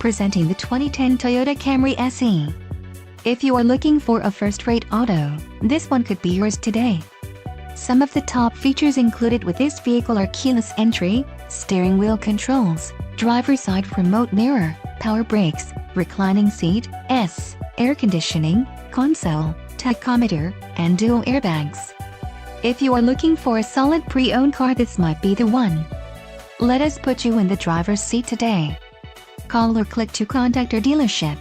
Presenting the 2010 Toyota Camry SE. If you are looking for a first-rate auto, this one could be yours today. Some of the top features included with this vehicle are keyless entry, steering wheel controls, driver's side remote mirror, power brakes, reclining seat, air conditioning, console, tachometer, and dual airbags. If you are looking for a solid pre-owned car, this might be the one. Let us put you in the driver's seat today. Call or click to contact our dealership.